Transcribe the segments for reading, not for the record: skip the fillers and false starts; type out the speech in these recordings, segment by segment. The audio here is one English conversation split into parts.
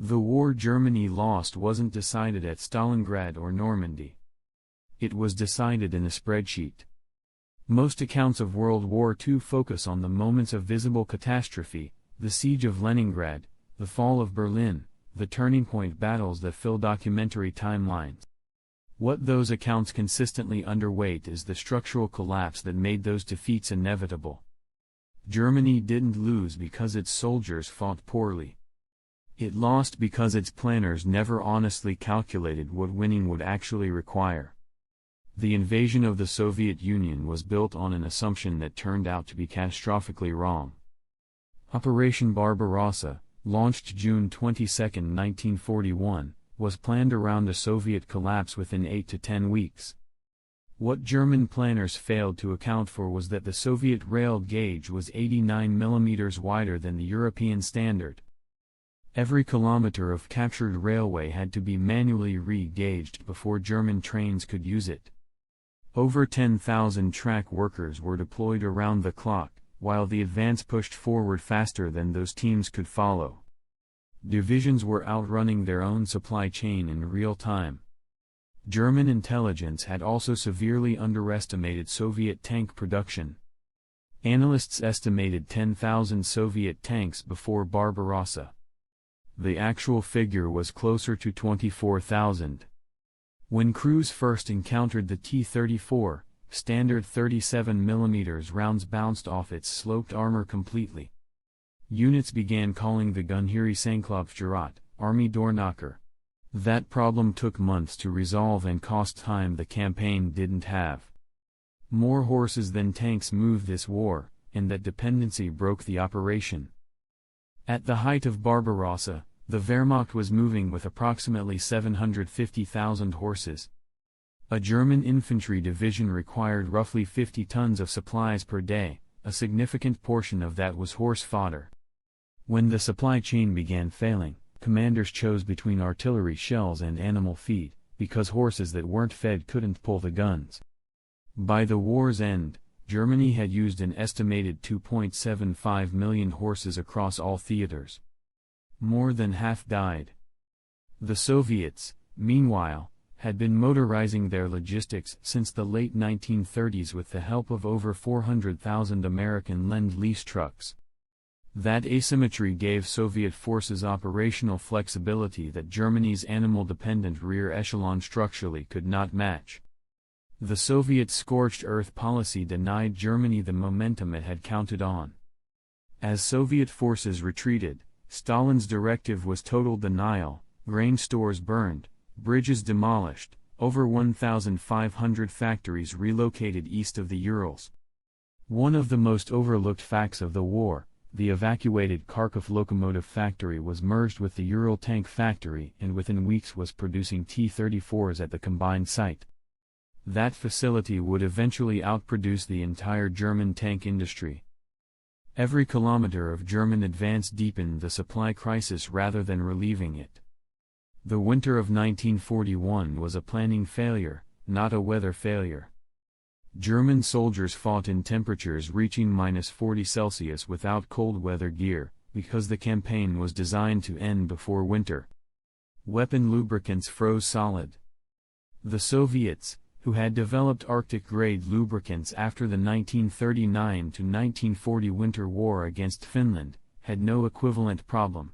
The war Germany lost wasn't decided at Stalingrad or Normandy. It was decided in a spreadsheet. Most accounts of World War II focus on the moments of visible catastrophe, the siege of Leningrad, the fall of Berlin, the turning point battles that fill documentary timelines. What those accounts consistently underweight is the structural collapse that made those defeats inevitable. Germany didn't lose because its soldiers fought poorly. It lost because its planners never honestly calculated what winning would actually require. The invasion of the Soviet Union was built on an assumption that turned out to be catastrophically wrong. Operation Barbarossa, launched June 22, 1941, was planned around a Soviet collapse within 8 to 10 weeks. What German planners failed to account for was that the Soviet rail gauge was 89 mm wider than the European standard. Every kilometer of captured railway had to be manually re-gauged before German trains could use it. Over 10,000 track workers were deployed around the clock, while the advance pushed forward faster than those teams could follow. Divisions were outrunning their own supply chain in real time. German intelligence had also severely underestimated Soviet tank production. Analysts estimated 10,000 Soviet tanks before Barbarossa. The actual figure was closer to 24,000. When crews first encountered the T-34, standard 37 mm rounds bounced off its sloped armor completely. Units began calling the gun Heery Sangkopfgerät, Army Doorknocker. That problem took months to resolve and cost time the campaign didn't have. More horses than tanks moved this war, and that dependency broke the operation. At the height of Barbarossa, the Wehrmacht was moving with approximately 750,000 horses. A German infantry division required roughly 50 tons of supplies per day, a significant portion of that was horse fodder. When the supply chain began failing, commanders chose between artillery shells and animal feed, because horses that weren't fed couldn't pull the guns. By the war's end, Germany had used an estimated 2.75 million horses across all theaters. More than half died. The Soviets, meanwhile, had been motorizing their logistics since the late 1930s with the help of over 400,000 American Lend-Lease trucks. That asymmetry gave Soviet forces operational flexibility that Germany's animal-dependent rear echelon structurally could not match. The Soviet scorched earth policy denied Germany the momentum it had counted on. As Soviet forces retreated, Stalin's directive was total denial, grain stores burned, bridges demolished, over 1,500 factories relocated east of the Urals. One of the most overlooked facts of the war, the evacuated Kharkov locomotive factory was merged with the Ural tank factory and within weeks was producing T-34s at the combined site. That facility would eventually outproduce the entire German tank industry. Every kilometer of German advance deepened the supply crisis rather than relieving it. The winter of 1941 was a planning failure, not a weather failure. German soldiers fought in temperatures reaching -40 Celsius without cold weather gear, because the campaign was designed to end before winter. Weapon lubricants froze solid. The Soviets, who had developed Arctic-grade lubricants after the 1939 to 1940 Winter War against Finland, had no equivalent problem.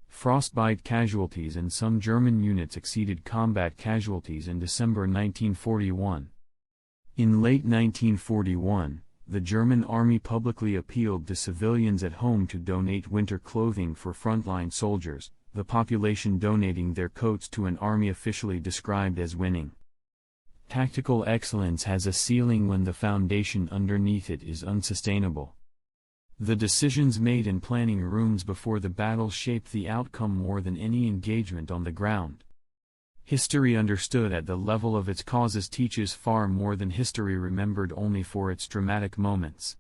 Frostbite casualties in some German units exceeded combat casualties in December 1941. In late 1941, the German army publicly appealed to civilians at home to donate winter clothing for frontline soldiers, the population donating their coats to an army officially described as winning. Tactical excellence has a ceiling when the foundation underneath it is unsustainable. The decisions made in planning rooms before the battle shaped the outcome more than any engagement on the ground. History understood at the level of its causes teaches far more than history remembered only for its dramatic moments.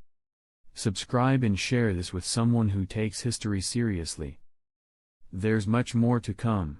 Subscribe and share this with someone who takes history seriously. There's much more to come.